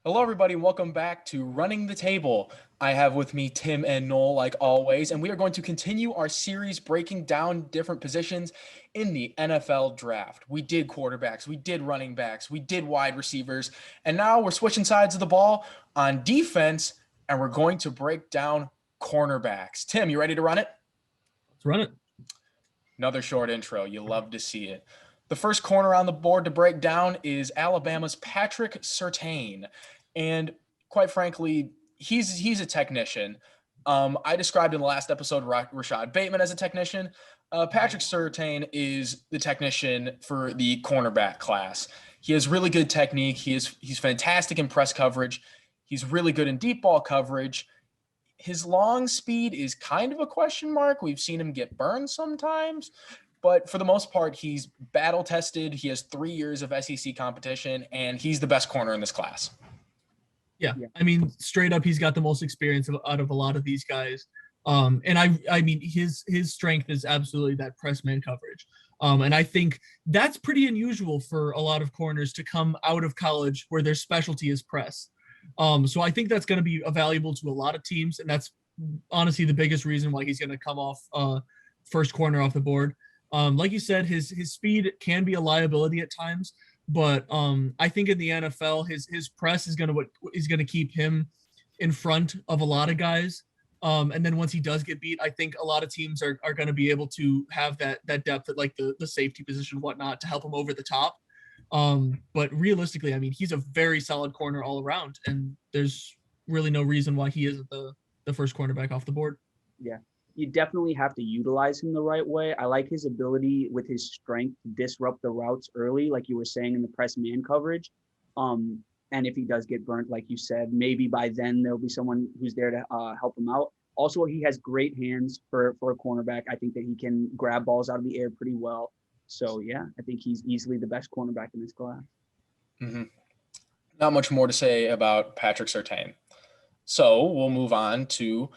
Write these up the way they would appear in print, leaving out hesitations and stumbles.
Hello, everybody, and welcome back to Running the Table. I have with me Tim and Noel, like always, and we are going to continue our series breaking down different positions in the NFL draft. We did quarterbacks, we did running backs, we did wide receivers, and now we're switching sides of the ball on defense, and we're going to break down cornerbacks. Tim, you ready to run it? Let's run it. Another short intro. You love to see it. The first corner on the board to break down is Alabama's Patrick Surtain. And quite frankly, he's a technician. I described in the last episode Rashad Bateman as a technician. Patrick Surtain is the technician for the cornerback class. He has really good technique. He's fantastic in press coverage. He's really good in deep ball coverage. His long speed is kind of a question mark. We've seen him get burned sometimes, but for the most part, he's battle tested. He has 3 years of SEC competition, and he's the best corner in this class. Yeah. I mean, straight up, he's got the most experience out of a lot of these guys. And I mean, his strength is absolutely that press man coverage. And I think that's pretty unusual for a lot of corners to come out of college where their specialty is press. So I think that's going to be valuable to a lot of teams, and that's honestly the biggest reason why he's going to come off first corner off the board. Like you said, his speed can be a liability at times, but I think in the NFL, his press is going to keep him in front of a lot of guys. And then once he does get beat, I think a lot of teams are going to be able to have that depth at like the safety position, whatnot, to help him over the top. But realistically, I mean, he's a very solid corner all around, and there's really no reason why he isn't the first cornerback off the board. Yeah, you definitely have to utilize him the right way. I like his ability with his strength to disrupt the routes early, like you were saying in the press man coverage. And if he does get burnt, like you said, maybe by then there'll be someone who's there to help him out. Also, he has great hands for a cornerback. I think that he can grab balls out of the air pretty well. So, yeah, I think he's easily the best cornerback in this class. Mm-hmm. Not much more to say about Patrick Surtain. So we'll move on to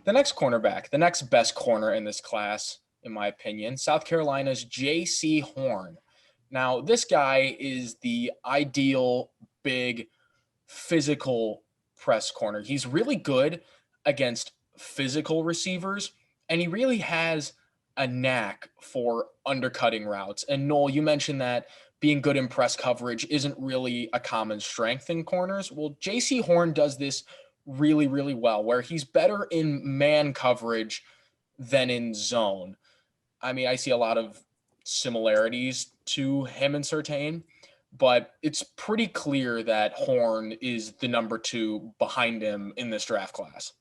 the next cornerback, the next best corner in this class, in my opinion, South Carolina's J.C. Horn. Now, this guy is the ideal big physical press corner. He's really good against physical receivers, and he really has a knack for undercutting routes. And Noel, you mentioned that being good in press coverage isn't really a common strength in corners. Well, J.C. Horn does this really, really well, where he's better in man coverage than in zone. I mean, I see a lot of similarities to him and Surtain, but it's pretty clear that Horn is the number 2 behind him in this draft class.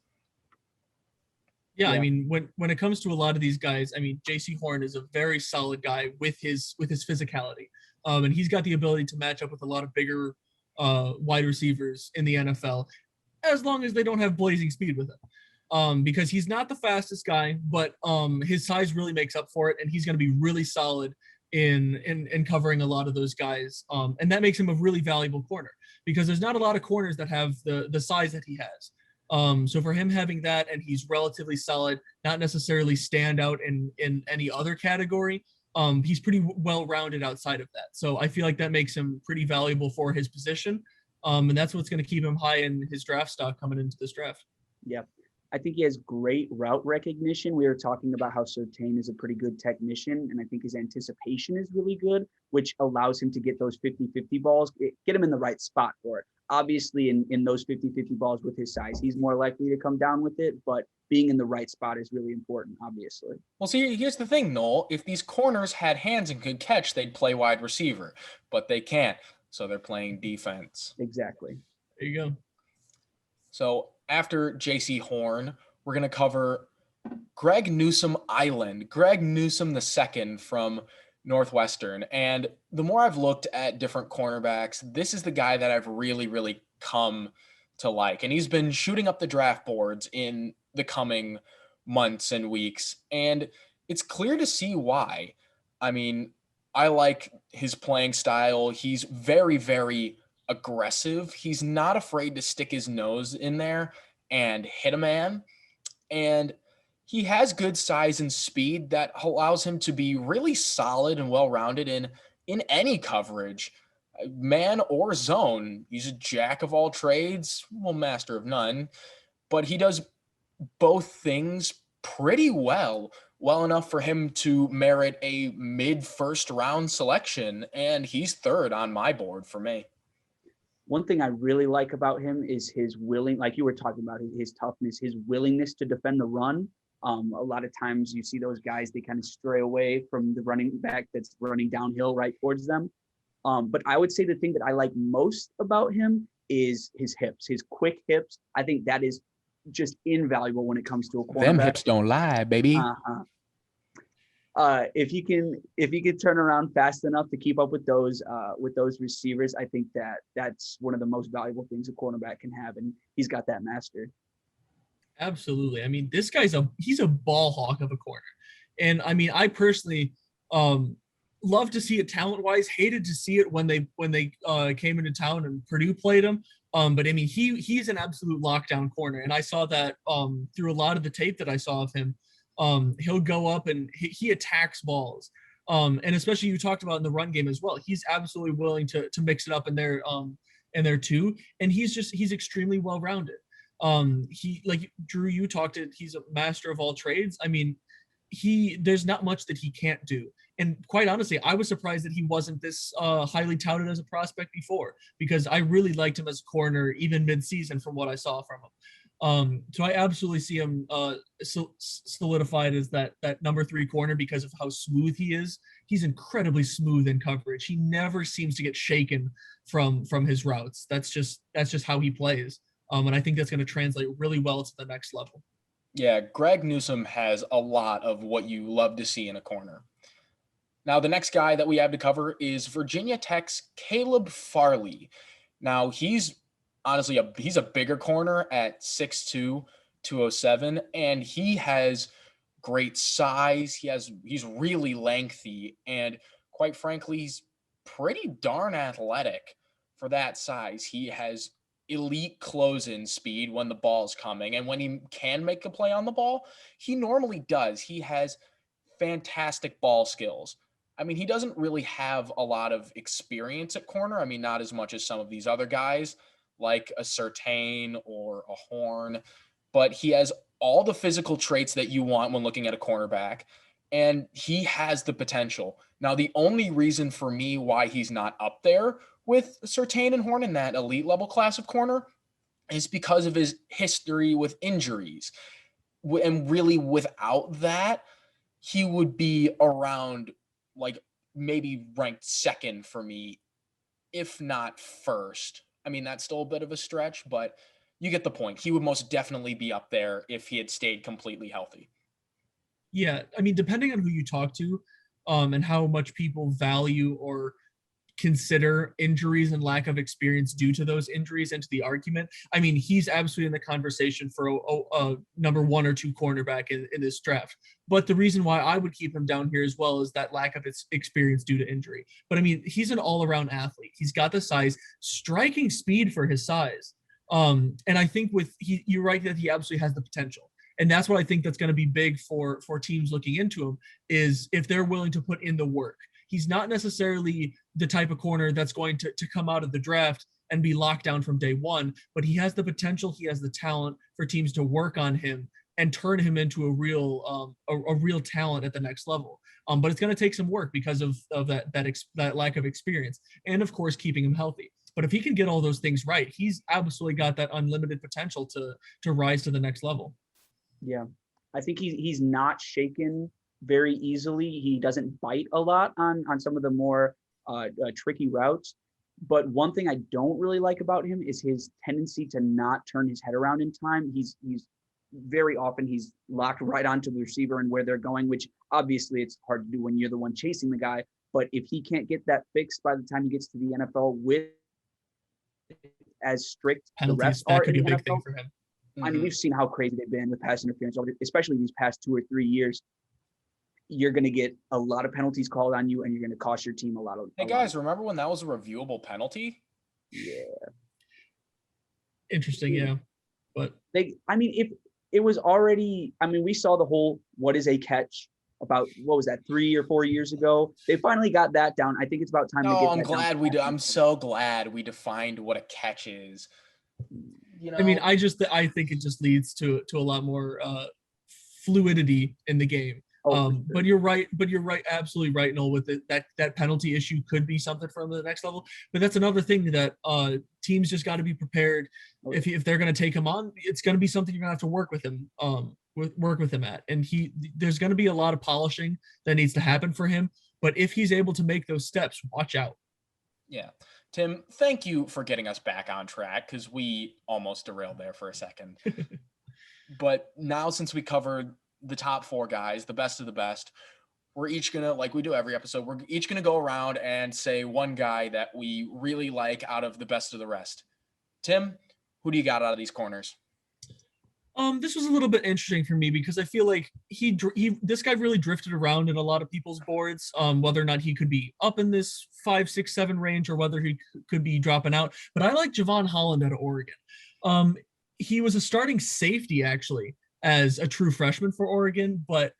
Yeah, I mean, when it comes to a lot of these guys, I mean, J.C. Horn is a very solid guy with his physicality, and he's got the ability to match up with a lot of bigger wide receivers in the NFL, as long as they don't have blazing speed with him. Because he's not the fastest guy, but his size really makes up for it, and he's going to be really solid in covering a lot of those guys, and that makes him a really valuable corner because there's not a lot of corners that have the size that he has. So for him having that, and he's relatively solid, not necessarily stand out in any other category, he's pretty well-rounded outside of that. So I feel like that makes him pretty valuable for his position, and that's what's going to keep him high in his draft stock coming into this draft. Yeah. I think he has great route recognition. We were talking about how Surtain is a pretty good technician, and I think his anticipation is really good, which allows him to get those 50-50 balls, get him in the right spot for it. Obviously, in those 50-50 balls with his size, he's more likely to come down with it, but being in the right spot is really important, obviously. Well, see, here's the thing, Noel. If these corners had hands and could catch, they'd play wide receiver, but they can't, so they're playing defense. Exactly. There you go. So after J.C. Horn, we're going to cover Greg Newsome Island, Greg Newsome II from Northwestern. And the more I've looked at different cornerbacks, this is the guy that I've really, really come to like. And he's been shooting up the draft boards in the coming months and weeks. And it's clear to see why. I mean, I like his playing style. He's very, very aggressive. He's not afraid to stick his nose in there and hit a man. And he has good size and speed that allows him to be really solid and well-rounded in any coverage. man or zone. He's a jack of all trades, well, master of none, but he does both things pretty well enough for him to merit a mid first round selection. And he's third on my board for me. One thing I really like about him is his like you were talking about, his toughness, his willingness to defend the run. A lot of times you see those guys, they kind of stray away from the running back that's running downhill right towards them. But I would say the thing that I like most about him is his hips, his quick hips. I think that is just invaluable when it comes to a cornerback. Them hips don't lie, baby. If you can turn around fast enough to keep up with those receivers, I think that's one of the most valuable things a cornerback can have, and he's got that mastered. Absolutely. I mean, this guy's he's a ball hawk of a corner. And I mean, I personally love to see it talent-wise, hated to see it when they came into town and Purdue played him. But I mean, he's an absolute lockdown corner. And I saw that through a lot of the tape that I saw of him. He'll go up and he attacks balls. And especially you talked about in the run game as well. He's absolutely willing to mix it up in there too. And he's extremely well-rounded. He, like Drew, you talked, he's a master of all trades. I mean, there's not much that he can't do. And quite honestly, I was surprised that he wasn't this highly touted as a prospect before, because I really liked him as a corner, even mid-season from what I saw from him. So I absolutely see him solidified as that number 3 corner because of how smooth he is. He's incredibly smooth in coverage. He never seems to get shaken from his routes. That's just how he plays. And I think that's going to translate really well to the next level. Yeah, Greg Newsome has a lot of what you love to see in a corner. Now, the next guy that we have to cover is Virginia Tech's Caleb Farley. Now, he's honestly he's a bigger corner at 6'2", 207, and he has great size. He's really lengthy, and quite frankly, he's pretty darn athletic for that size. He has elite close-in speed when the ball's coming, and when he can make a play on the ball, he normally does. He has fantastic ball skills. I mean, he doesn't really have a lot of experience at corner. I mean, not as much as some of these other guys like a Surtain or a Horn, but he has all the physical traits that you want when looking at a cornerback, and he has the potential. Now, the only reason for me why he's not up there with Surtain and Horn in that elite level class of corner is because of his history with injuries. And really, without that, he would be around like maybe ranked second for me, if not first. I mean, that's still a bit of a stretch, but you get the point. He would most definitely be up there if he had stayed completely healthy. Yeah, I mean, depending on who you talk to, and how much people value or consider injuries and lack of experience due to those injuries into the argument. I mean, he's absolutely in the conversation for a number 1 or 2 cornerback in this draft. But the reason why I would keep him down here as well is that lack of experience due to injury. But I mean, he's an all-around athlete. He's got the size, striking speed for his size. And I think you're right that he absolutely has the potential. And that's what I think that's going to be big for teams looking into him, is if they're willing to put in the work. He's not necessarily the type of corner that's going to come out of the draft and be locked down from day one, but he has the potential, he has the talent for teams to work on him and turn him into a real talent at the next level. But it's going to take some work because of that lack of experience, and of course keeping him healthy. But if he can get all those things right, he's absolutely got that unlimited potential to rise to the next level. Yeah, I think he's not shaken very easily. He doesn't bite a lot on some of the more tricky routes. But one thing I don't really like about him is his tendency to not turn his head around in time. He's very often he's locked right onto the receiver and where they're going, which obviously it's hard to do when you're the one chasing the guy. But if he can't get that fixed by the time he gets to the NFL with as strict penalties, the refs that are could be in a the big NFL, thing for him. I mean, we've seen how crazy they've been with pass interference, especially these past 2 or 3 years. You're going to get a lot of penalties called on you, and you're going to cost your team a lot of. Hey guys, remember when that was a reviewable penalty? Yeah. Interesting, yeah. But if it was already, I mean, we saw the whole "what is a catch" about, what was that, 3 or 4 years ago. They finally got that down. I think it's about time to get I'm that glad down. we do. I'm so glad we defined what a catch is. I mean, I think it just leads to a lot more fluidity in the game. Sure. But you're right, absolutely right, Noel, with it, that penalty issue could be something from the next level. But that's another thing that teams just got to be prepared. If they're going to take him on, it's going to be something you're going to have to work with him at. And there's going to be a lot of polishing that needs to happen for him. But if he's able to make those steps, watch out. Yeah. Tim, thank you for getting us back on track, because we almost derailed there for a second. But now, since we covered the top 4 guys, the best of the best, we're each going to, like we do every episode, we're each going to go around and say one guy that we really like out of the best of the rest. Tim, who do you got out of these corners? This was a little bit interesting for me because I feel like this guy really drifted around in a lot of people's boards, whether or not he could be up in this 5, 6, 7 range or whether he could be dropping out. But I like Javon Holland out of Oregon. He was a starting safety actually as a true freshman for Oregon, but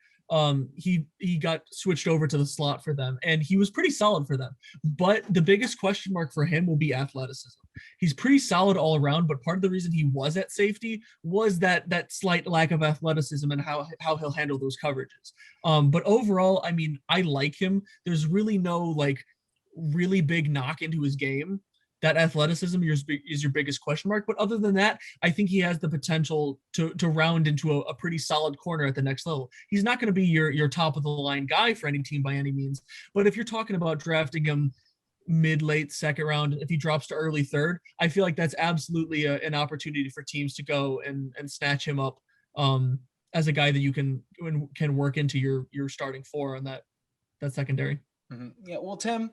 he got switched over to the slot for them, and he was pretty solid for them. But the biggest question mark for him will be athleticism. He's pretty solid all around, but part of the reason he was at safety was that slight lack of athleticism and how he'll handle those coverages. But overall, I mean, I like him. There's really no like really big knock into his game. That athleticism is your biggest question mark. But other than that, I think he has the potential to round into a pretty solid corner at the next level. He's not going to be your top of the line guy for any team by any means. But if you're talking about drafting him mid-late second round, if he drops to early third, I feel like that's absolutely an opportunity for teams to go and snatch him up as a guy that you can work into your starting 4 on that secondary. Mm-hmm. Yeah, well, Tim,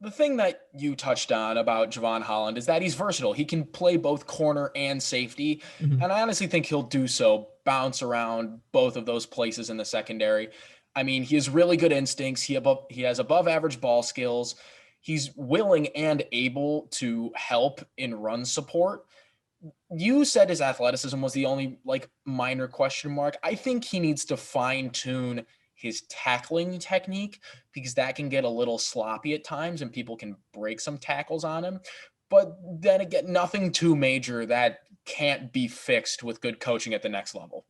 the thing that you touched on about Javon Holland is that he's versatile. He can play both corner and safety, and I honestly think he'll do so, bounce around both of those places in the secondary. I mean, he has really good instincts. He has above average ball skills. He's willing and able to help in run support. You said his athleticism was the only like minor question mark. I think he needs to fine tune his tackling technique, because that can get a little sloppy at times and people can break some tackles on him. But then again, nothing too major that can't be fixed with good coaching at the next level.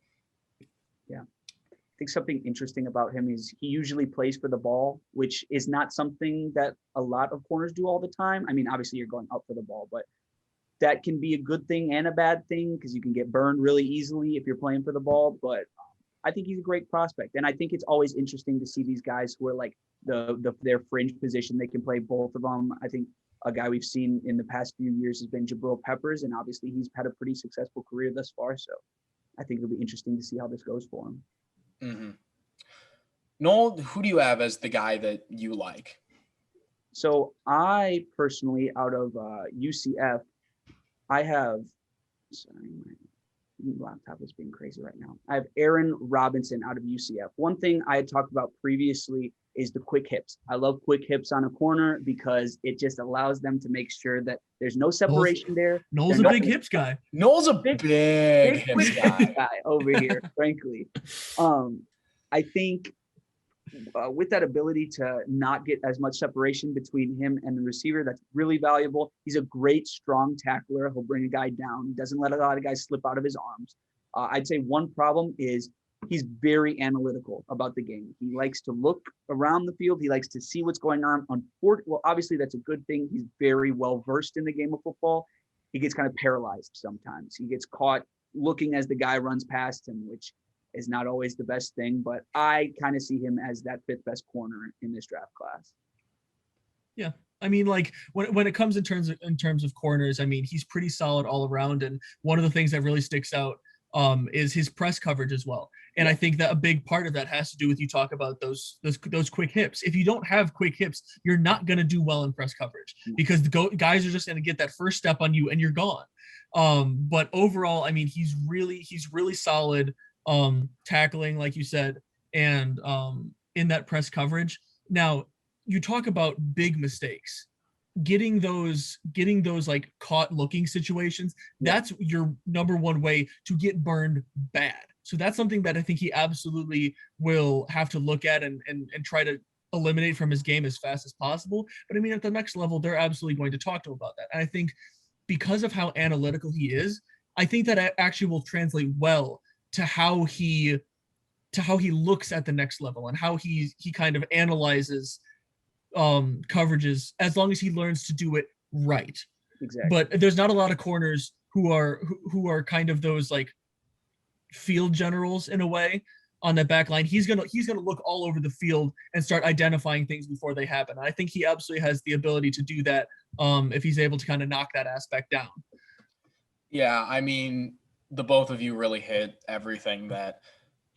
Yeah. I think something interesting about him is he usually plays for the ball, which is not something that a lot of corners do all the time. I mean, obviously you're going up for the ball, but that can be a good thing and a bad thing because you can get burned really easily if you're playing for the ball. But I think he's a great prospect. And I think it's always interesting to see these guys who are like their fringe position. They can play both of them. I think a guy we've seen in the past few years has been Jabril Peppers, and obviously he's had a pretty successful career thus far. So I think it'll be interesting to see how this goes for him. Mm-hmm. Noel, who do you have as the guy that you like? So I personally, out of UCF, I have, sorry, my laptop is being crazy right now. I have Aaron Robinson out of UCF. One thing I had talked about previously is the quick hips. I love quick hips on a corner because it just allows them to make sure that there's no separation there. Noel's a big hips guy. Noel's a big hips guy over here, frankly. I think with that ability to not get as much separation between him and the receiver, that's really valuable. He's a great, strong tackler. He'll bring a guy down. He doesn't let a lot of guys slip out of his arms. I'd say one problem is he's very analytical about the game. He likes to look around the field. He likes to see what's going on. Well, obviously, that's a good thing. He's very well versed in the game of football. He gets kind of paralyzed sometimes. He gets caught looking as the guy runs past him, which is not always the best thing, but I kind of see him as that 5th best corner in this draft class. Yeah. I mean, like when it comes in terms of corners, I mean, he's pretty solid all around. And one of the things that really sticks out is his press coverage as well. And I think that a big part of that has to do with, you talk about those quick hips. If you don't have quick hips, you're not going to do well in press coverage because the guys are just going to get that first step on you and you're gone. But overall, I mean, he's really solid tackling, like you said, and in that press coverage. Now, you talk about big mistakes, getting those like caught looking situations. That's your number one way to get burned bad. So that's something that I think he absolutely will have to look at and try to eliminate from his game as fast as possible. But I mean, at the next level, they're absolutely going to talk to him about that. And I think because of how analytical he is, I think that actually will translate well to how he looks at the next level and how he kind of analyzes coverages, as long as he learns to do it right. Exactly. But there's not a lot of corners who are kind of those like field generals in a way on that back line. He's gonna look all over the field and start identifying things before they happen. I think he absolutely has the ability to do that if he's able to kind of knock that aspect down. Yeah, I mean, the both of you really hit everything that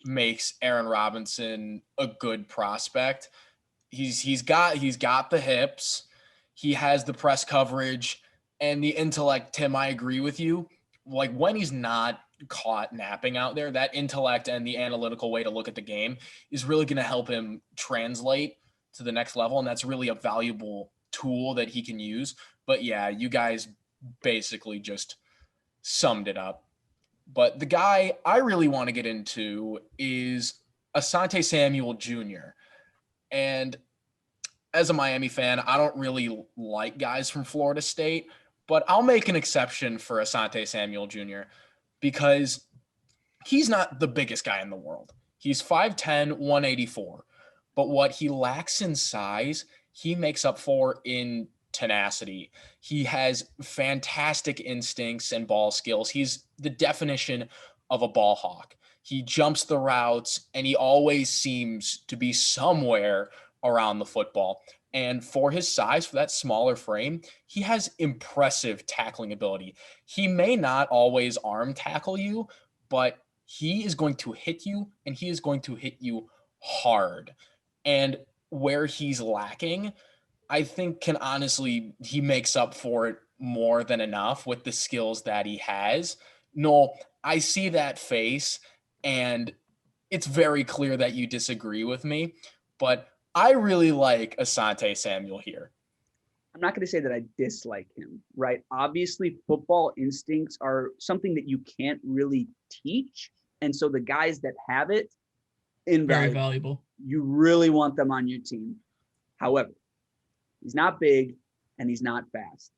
makes Aaron Robinson a good prospect. He's got the hips, he has the press coverage and the intellect. Tim, I agree with you. Like when he's not caught napping out there, that intellect and the analytical way to look at the game is really going to help him translate to the next level. And that's really a valuable tool that he can use. But yeah, you guys basically just summed it up. But the guy I really want to get into is Ahmed Samuel Jr. And as a Miami fan, I don't really like guys from Florida State, but I'll make an exception for Ahmed Samuel Jr. because he's not the biggest guy in the world. He's 5'10", 184. But what he lacks in size, he makes up for in tenacity. He has fantastic instincts and ball skills. He's the definition of a ball hawk. He jumps the routes, and he always seems to be somewhere around the football. And for his size, for that smaller frame, he has impressive tackling ability. He may not always arm tackle you, but he is going to hit you, and he is going to hit you hard. And where he's lacking, I think he makes up for it more than enough with the skills that he has. Noel, I see that face, and it's very clear that you disagree with me, but I really like Ahmed Samuel here. I'm not going to say that I dislike him, right? Obviously, football instincts are something that you can't really teach. And so the guys that have it, Very valuable. You really want them on your team. However, he's not big and he's not fast.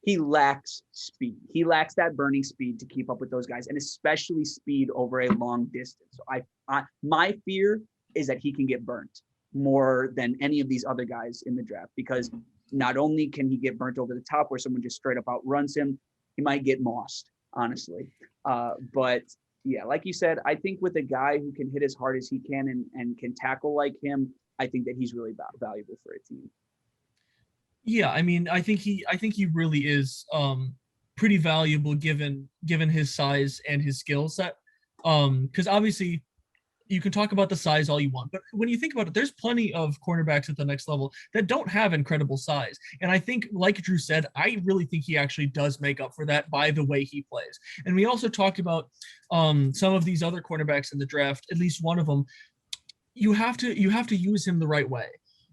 He lacks speed. He lacks that burning speed to keep up with those guys, and especially speed over a long distance. So my fear is that he can get burnt more than any of these other guys in the draft, because not only can he get burnt over the top where someone just straight up outruns him, he might get mossed, honestly. But yeah, like you said, I think with a guy who can hit as hard as he can and can tackle like him, I think that he's really valuable for a team. Yeah, I mean, I think he really is pretty valuable given his size and his skill set. Because obviously you can talk about the size all you want, but when you think about it, there's plenty of cornerbacks at the next level that don't have incredible size. And I think, like Drew said, I really think he actually does make up for that by the way he plays. And we also talked about some of these other cornerbacks in the draft, at least one of them. You have to use him the right way.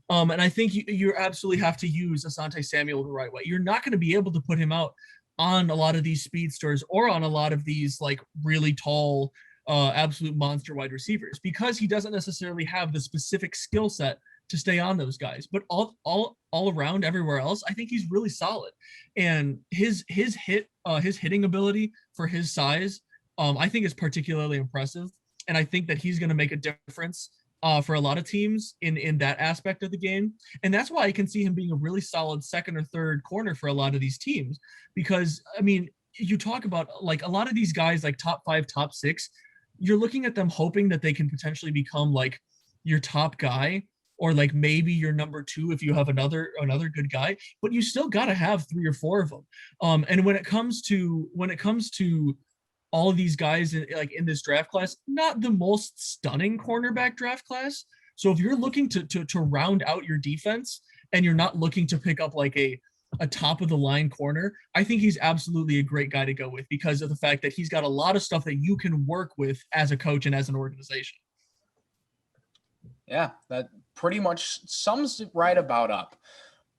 And I think you absolutely have to use Ahmed Samuel the right way. You're not going to be able to put him out on a lot of these speedsters or on a lot of these like really tall, absolute monster wide receivers, because he doesn't necessarily have the specific skill set to stay on those guys. But all around everywhere else, I think he's really solid. And his hitting ability for his size, I think is particularly impressive. And I think that he's going to make a difference for a lot of teams in that aspect of the game. And that's why I can see him being a really solid second or third corner for a lot of these teams. Because, I mean, you talk about like a lot of these guys, like top 5, top 6, you're looking at them hoping that they can potentially become like your top guy, or like maybe your number 2 if you have another good guy, but you still got to have 3 or 4 of them. And when it comes to all of these guys in this draft class, not the most stunning cornerback draft class. So if you're looking to round out your defense and you're not looking to pick up like a top of the line corner, I think he's absolutely a great guy to go with because of the fact that he's got a lot of stuff that you can work with as a coach and as an organization. Yeah, that pretty much sums it right about up.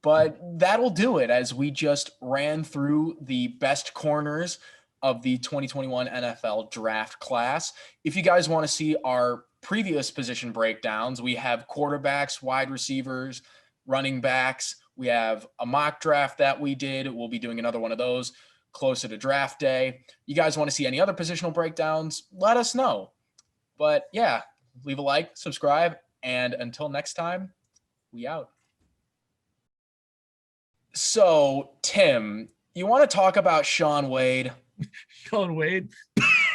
But that'll do it as we just ran through the best corners of the 2021 NFL draft class. If you guys want to see our previous position breakdowns, we have quarterbacks, wide receivers, running backs. We have a mock draft that we did. We'll be doing another one of those closer to draft day. You guys want to see any other positional breakdowns? Let us know. But yeah, leave a like, subscribe, and until next time, we out. So, Tim, you want to talk about Shaun Wade? Shaun Wade.